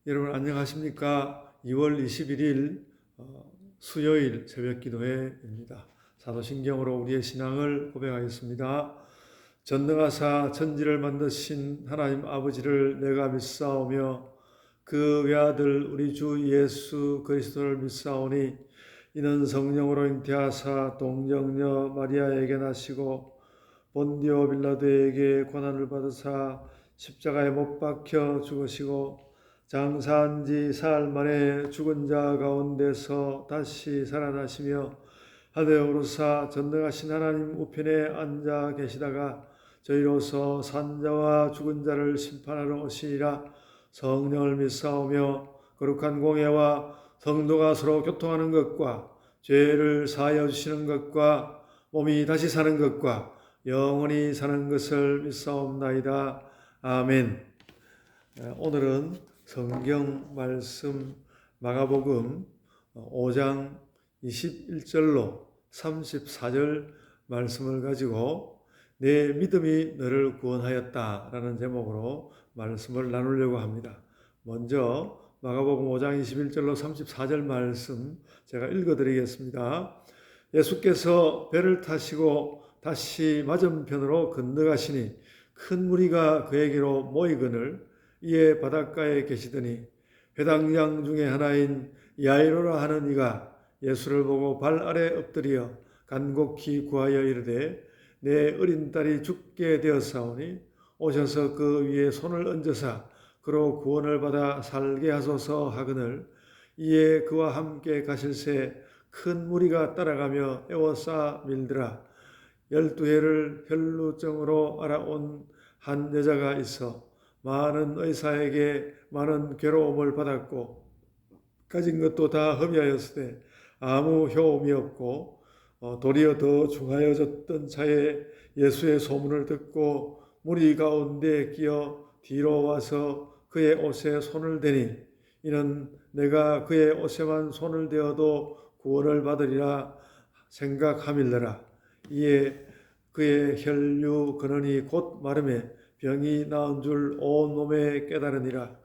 여러분 안녕하십니까? 2월 21일 수요일 새벽 기도회입니다. 사도신경으로 우리의 신앙을 고백하겠습니다. 전능하사 천지를 만드신 하나님 아버지를 내가 믿사오며 그 외아들 우리 주 예수 그리스도를 믿사오니 이는 성령으로 잉태하사 동정녀 마리아에게 나시고 본디오 빌라도에게 고난을 받으사 십자가에 못 박혀 죽으시고 장사한 지 사흘 만에 죽은 자 가운데서 다시 살아나시며 하늘에 오르사 전능하신 하나님 우편에 앉아 계시다가 저희로서 산자와 죽은 자를 심판하러 오시리라. 성령을 믿사오며 거룩한 공예와 성도가 서로 교통하는 것과 죄를 사하여 주시는 것과 몸이 다시 사는 것과 영원히 사는 것을 믿사옵나이다. 아멘. 오늘은 성경 말씀 마가복음 5장 21절로 34절 말씀을 가지고 내 믿음이 너를 구원하였다라는 제목으로 말씀을 나누려고 합니다. 먼저 마가복음 5장 21절로 34절 말씀 제가 읽어드리겠습니다. 예수께서 배를 타시고 다시 맞은편으로 건너가시니 큰 무리가 그에게로 모이거늘 이에 바닷가에 계시더니 회당장 중에 하나인 야이로라 하는 이가 예수를 보고 발 아래 엎드려 간곡히 구하여 이르되 내 어린 딸이 죽게 되었사오니 오셔서 그 위에 손을 얹으사 그로 구원을 받아 살게 하소서 하거늘 이에 그와 함께 가실새 큰 무리가 따라가며 에워싸 밀더라. 12해를 혈루증으로 알아온 한 여자가 있어 많은 의사에게 많은 괴로움을 받았고 가진 것도 다 허비하였으되 아무 효험이 없고 도리어 더 중하여졌던 차에 예수의 소문을 듣고 무리 가운데 끼어 뒤로 와서 그의 옷에 손을 대니 이는 내가 그의 옷에만 손을 대어도 구원을 받으리라 생각함일러라. 이에 그의 혈류 근원이 곧 마름에 병이 나은 줄 온 몸에 깨달으니라.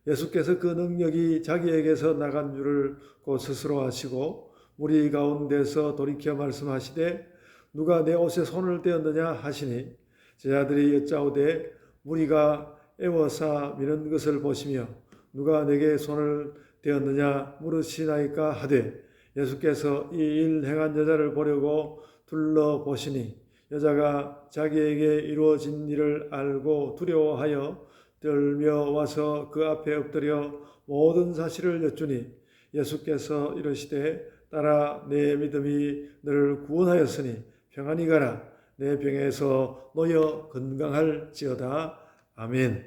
예수께서 그 능력이 자기에게서 나간 줄을 곧 스스로 아시고 무리 가운데서 돌이켜 말씀하시되 누가 내 옷에 손을 대었느냐 하시니 제자들이 여짜오되 무리가 애워싸 미는 것을 보시며 누가 내게 손을 대었느냐 물으시나이까 하되 예수께서 이 일 행한 여자를 보려고 둘러보시니 여자가 자기에게 이루어진 일을 알고 두려워하여 떨며 와서 그 앞에 엎드려 모든 사실을 여쭈니 예수께서 이르시되 딸아 내 믿음이 너를 구원하였으니 평안히 가라. 내 병에서 놓여 건강할지어다. 아멘.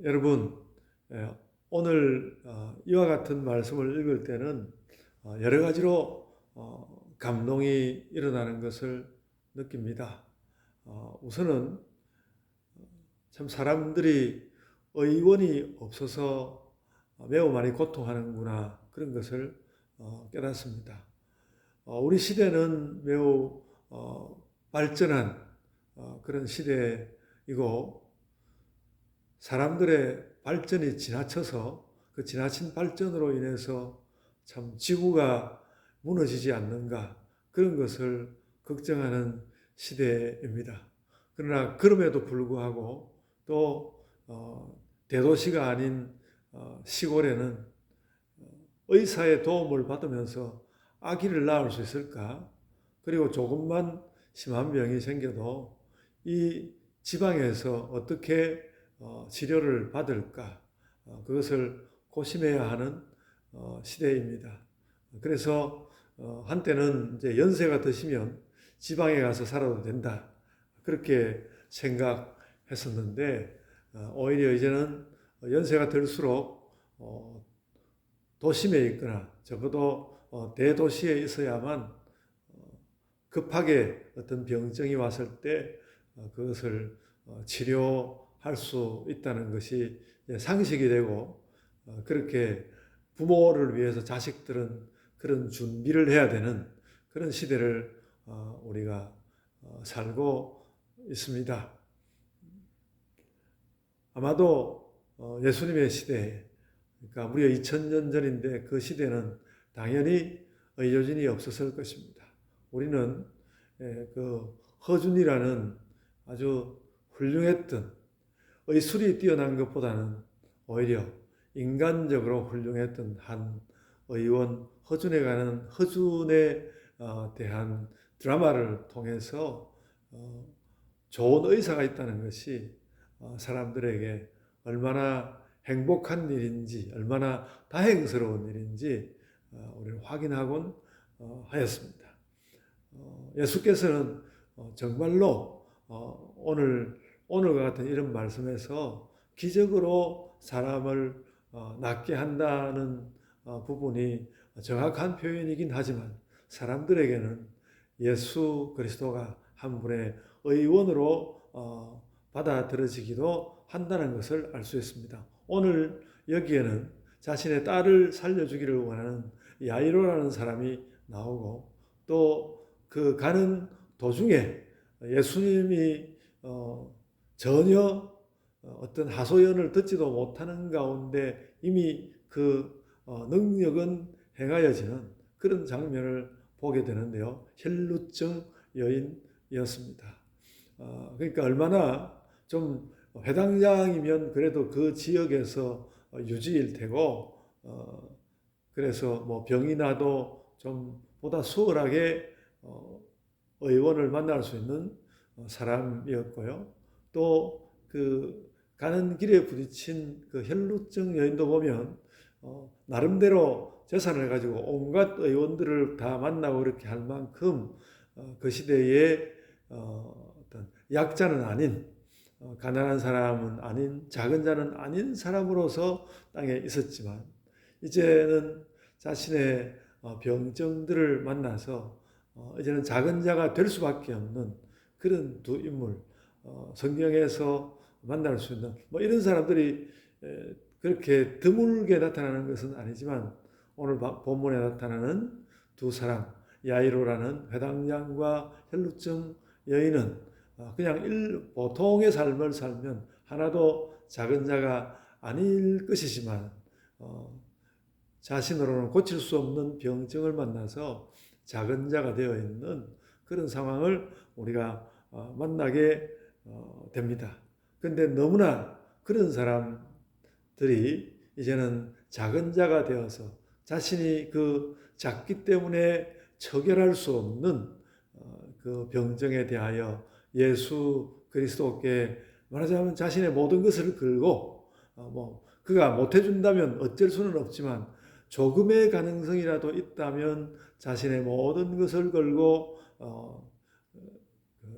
여러분 오늘 이와 같은 말씀을 읽을 때는 여러 가지로 감동이 일어나는 것을 느낍니다. 우선은 참 사람들이 의원이 없어서 매우 많이 고통하는구나 그런 것을 깨닫습니다. 우리 시대는 매우 발전한 그런 시대이고 사람들의 발전이 지나쳐서 그 지나친 발전으로 인해서 참 지구가 무너지지 않는가 그런 것을 걱정하는 시대입니다. 그러나 그럼에도 불구하고 또 대도시가 아닌 시골에는 의사의 도움을 받으면서 아기를 낳을 수 있을까? 그리고 조금만 심한 병이 생겨도 이 지방에서 어떻게 치료를 받을까? 그것을 고심해야 하는 시대입니다. 그래서 한때는 이제 연세가 드시면 지방에 가서 살아도 된다. 그렇게 생각했었는데 오히려 이제는 연세가 들수록 도심에 있거나 적어도 대도시에 있어야만 급하게 어떤 병증이 왔을 때 그것을 치료할 수 있다는 것이 상식이 되고 그렇게 부모를 위해서 자식들은 그런 준비를 해야 되는 그런 시대를 우리가 살고 있습니다. 아마도 예수님의 시대에, 그러니까 무려 2000년 전인데 그 시대는 당연히 의료진이 없었을 것입니다. 우리는 그 허준이라는 아주 훌륭했던, 의술이 뛰어난 것보다는 오히려 인간적으로 훌륭했던 한 의원 허준에 관한, 허준에 대한 드라마를 통해서 좋은 의사가 있다는 것이 사람들에게 얼마나 행복한 일인지, 얼마나 다행스러운 일인지 우리는 확인하곤 하였습니다. 예수께서는 정말로 오늘과 같은 이런 말씀에서 기적으로 사람을 낫게 한다는 부분이 정확한 표현이긴 하지만 사람들에게는 예수 그리스도가 한 분의 의원으로 받아들여지기도 한다는 것을 알 수 있습니다. 오늘 여기에는 자신의 딸을 살려주기를 원하는 야이로라는 사람이 나오고, 또 그 가는 도중에 예수님이 전혀 어떤 하소연을 듣지도 못하는 가운데 이미 그 능력은 행하여지는 그런 장면을 보게 되는데요. 혈루증 여인이었습니다. 그러니까 얼마나 좀 회당장이면 그래도 그 지역에서 유지일 테고, 그래서 뭐 병이 나도 좀 보다 수월하게 의원을 만날 수 있는 사람이었고요. 또 그 가는 길에 부딪힌 그 혈루증 여인도 보면 나름대로 재산을 가지고 온갖 의원들을 다 만나고 그렇게 할 만큼 그 시대에 어떤 약자는 아닌, 가난한 사람은 아닌, 작은 자는 아닌 사람으로서 땅에 있었지만 이제는 자신의 병정들을 만나서 이제는 작은 자가 될 수밖에 없는 그런 두 인물, 성경에서 만날 수 있는 뭐 이런 사람들이 그렇게 드물게 나타나는 것은 아니지만 오늘 본문에 나타나는 두 사람, 야이로라는 회당장과 혈루증 여인은 그냥 보통의 삶을 살면 하나도 작은 자가 아닐 것이지만 자신으로는 고칠 수 없는 병증을 만나서 작은 자가 되어 있는 그런 상황을 우리가 만나게 됩니다. 그런데 너무나 그런 사람들이 이제는 작은 자가 되어서 자신이 그 작기 때문에 처결할 수 없는 그 병증에 대하여 예수 그리스도께 말하자면 자신의 모든 것을 걸고, 그가 못해준다면 어쩔 수는 없지만 조금의 가능성이라도 있다면 자신의 모든 것을 걸고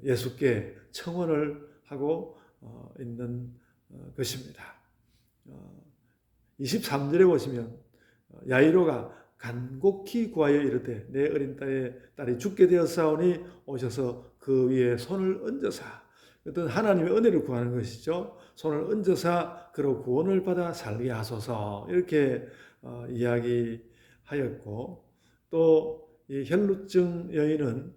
예수께 청원을 하고 있는 것입니다. 23절에 보시면 야이로가 간곡히 구하여 이르되 내 어린 딸이 죽게 되었사오니 오셔서 그 위에 손을 얹으사, 어떤 하나님의 은혜를 구하는 것이죠. 손을 얹으사 그로 구원을 받아 살게 하소서, 이렇게 이야기하였고, 또 이 혈루증 여인은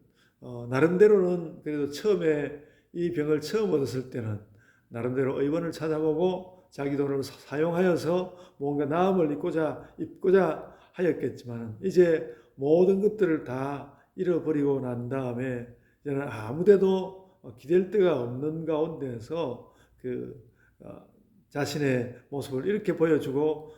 나름대로는 그래도 처음에 이 병을 처음 얻었을 때는 나름대로 의원을 찾아보고 자기 돈을 사용하여서 뭔가 나음을 입고자 하였겠지만 이제 모든 것들을 다 잃어버리고 난 다음에 이제는 아무데도 기댈 데가 없는 가운데서 자신의 모습을 이렇게 보여주고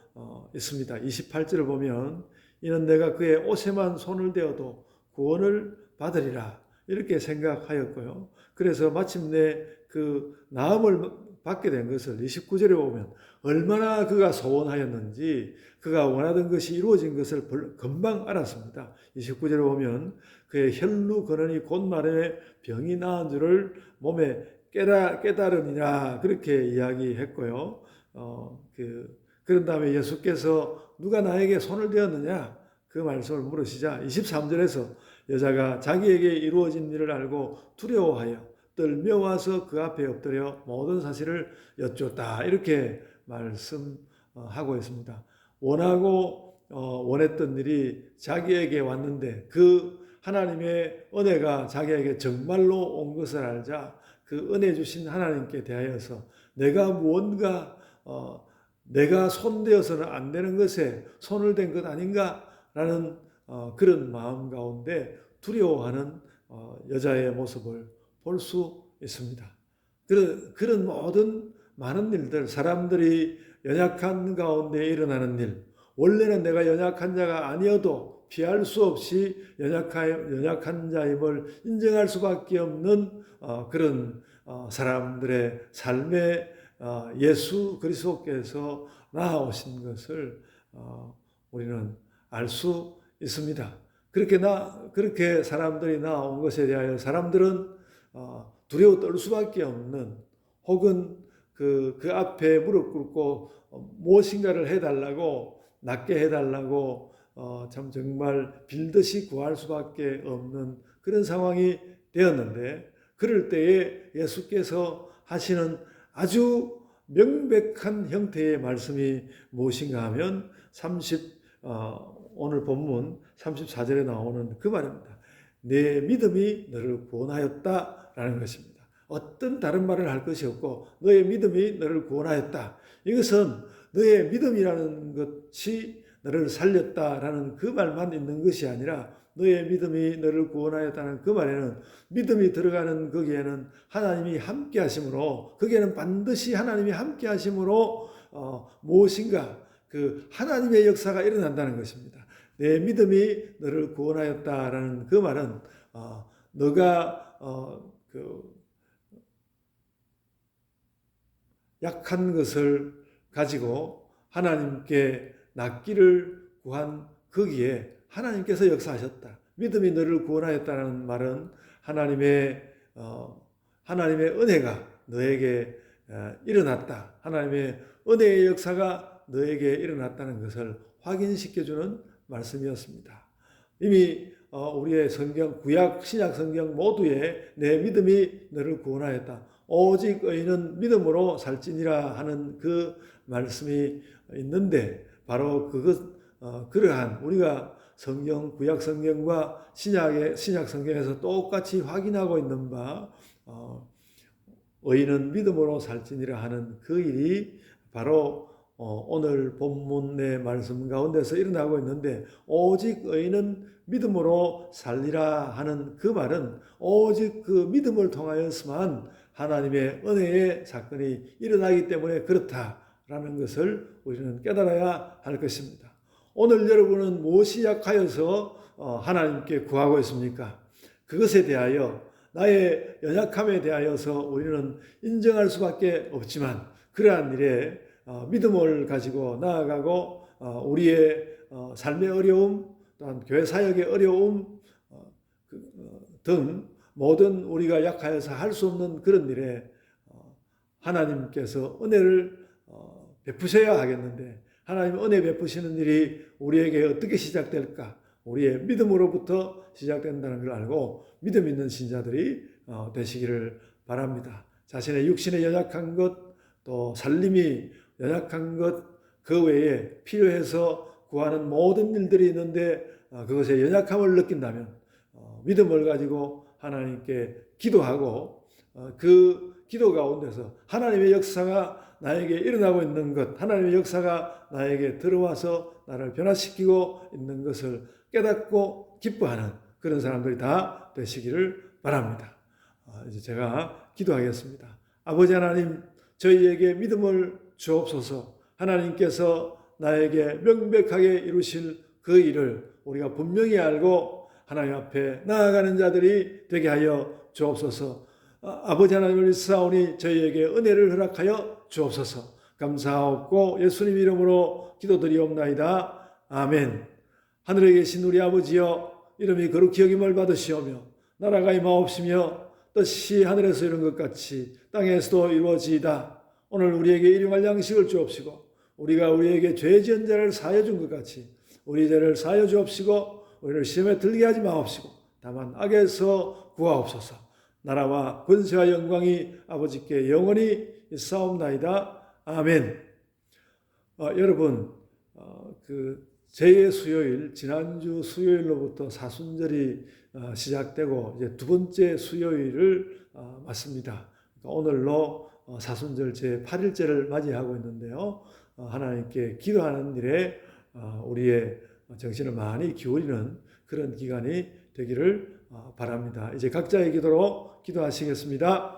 있습니다. 28절을 보면 이는 내가 그의 옷에만 손을 대어도 구원을 받으리라, 이렇게 생각하였고요. 그래서 마침내 그 나음을 받게 된 것을 29절에 보면 얼마나 그가 소원하였는지 그가 원하던 것이 이루어진 것을 금방 알았습니다. 29절에 보면 그의 혈루 근원이 곧 말에 병이 나은 줄을 몸에 깨달으니라, 그렇게 이야기했고요. 그런 다음에 예수께서 누가 나에게 손을 대었느냐 그 말씀을 물으시자 23절에서 여자가 자기에게 이루어진 일을 알고 두려워하여 떨며 와서 그 앞에 엎드려 모든 사실을 여쭈었다, 이렇게 말씀하고 있습니다. 원했던 일이 자기에게 왔는데 그 하나님의 은혜가 자기에게 정말로 온 것을 알자 그 은혜 주신 하나님께 대하여서 내가 무언가 내가 손대어서는 안 되는 것에 손을 댄 것 아닌가라는 그런 마음 가운데 두려워하는 여자의 모습을 볼 수 있습니다. 그런 모든 많은 일들, 사람들이 연약한 가운데 일어나는 일, 원래는 내가 연약한 자가 아니어도 피할 수 없이 연약한 자임을 인정할 수밖에 없는 그런 사람들의 삶에 예수 그리스도께서 나아오신 것을 우리는 알 수 있습니다. 그렇게 사람들이 나온 것에 대하여 사람들은 두려워 떨 수밖에 없는, 혹은 그 앞에 무릎 꿇고 무엇인가를 해달라고, 낫게 해달라고 참 정말 빌듯이 구할 수밖에 없는 그런 상황이 되었는데, 그럴 때에 예수께서 하시는 아주 명백한 형태의 말씀이 무엇인가 하면 오늘 본문 34절에 나오는 그 말입니다. 내 믿음이 너를 구원하였다라는 것입니다. 어떤 다른 말을 할 것이 없고 너의 믿음이 너를 구원하였다. 이것은 너의 믿음이라는 것이 너를 살렸다라는 그 말만 있는 것이 아니라, 너의 믿음이 너를 구원하였다는 그 말에는 믿음이 들어가는 거기에는 하나님이 함께 하심으로, 거기에는 반드시 하나님이 함께 하심으로 무엇인가 그 하나님의 역사가 일어난다는 것입니다. 내 믿음이 너를 구원하였다라는 그 말은 너가 약한 것을 가지고 하나님께 낫기를 구한 거기에 하나님께서 역사하셨다. 믿음이 너를 구원하였다는 말은 하나님의 은혜가 너에게 일어났다. 하나님의 은혜의 역사가 너에게 일어났다는 것을 확인시켜주는 말씀이었습니다. 이미 우리의 성경, 구약, 신약 성경 모두에 내 믿음이 너를 구원하였다. 오직 의인은 믿음으로 살지니라 하는 그 말씀이 있는데, 바로 그러한 우리가 성경, 구약 성경과 신약 성경에서 똑같이 확인하고 있는 바, 의인은 믿음으로 살지니라 하는 그 일이 바로 오늘 본문의 말씀 가운데서 일어나고 있는데, 오직 의인은 믿음으로 살리라 하는 그 말은 오직 그 믿음을 통하여서만 하나님의 은혜의 사건이 일어나기 때문에 그렇다라는 것을 우리는 깨달아야 할 것입니다. 오늘 여러분은 무엇이 약하여서 하나님께 구하고 있습니까? 그것에 대하여, 나의 연약함에 대하여서 우리는 인정할 수밖에 없지만, 그러한 일에 믿음을 가지고 나아가고 우리의 삶의 어려움, 또한 교회 사역의 어려움 등 모든 우리가 약하여서 할 수 없는 그런 일에 하나님께서 은혜를 베푸셔야 하겠는데, 하나님 은혜 베푸시는 일이 우리에게 어떻게 시작될까? 우리의 믿음으로부터 시작된다는 걸 알고 믿음 있는 신자들이 되시기를 바랍니다. 자신의 육신의 연약한 것, 또 살림이 연약한 것, 그 외에 필요해서 구하는 모든 일들이 있는데 그것에 연약함을 느낀다면 믿음을 가지고 하나님께 기도하고 그 기도 가운데서 하나님의 역사가 나에게 일어나고 있는 것, 하나님의 역사가 나에게 들어와서 나를 변화시키고 있는 것을 깨닫고 기뻐하는 그런 사람들이 다 되시기를 바랍니다. 이제 제가 기도하겠습니다. 아버지 하나님, 저희에게 믿음을 주옵소서. 하나님께서 나에게 명백하게 이루실 그 일을 우리가 분명히 알고 하나님 앞에 나아가는 자들이 되게 하여 주옵소서. 아버지 하나님을 사오니 저희에게 은혜를 허락하여 주옵소서. 감사하옵고 예수님 이름으로 기도드리옵나이다. 아멘. 하늘에 계신 우리 아버지여, 이름이 거룩히 여김을 받으시오며 나라가 임하옵시며 뜻이 하늘에서 이룬 것 같이 땅에서도 이루어지이다. 오늘 우리에게 일용할 양식을 주옵시고 우리가 우리에게 죄 지은 자를 사하여 준 것 같이 우리 죄를 사하여 주옵시고 우리를 시험에 들게 하지 마옵시고 다만 악에서 구하옵소서. 나라와 권세와 영광이 아버지께 영원히 있사옵나이다. 아멘. 여러분, 제2수요일, 지난주 수요일로부터 사순절이 시작되고 이제 두 번째 수요일을 맞습니다. 오늘로 사순절 제8일째를 맞이하고 있는데요. 하나님께 기도하는 일에 우리의 정신을 많이 기울이는 그런 기간이 되기를 바랍니다. 이제 각자의 기도로 기도하시겠습니다.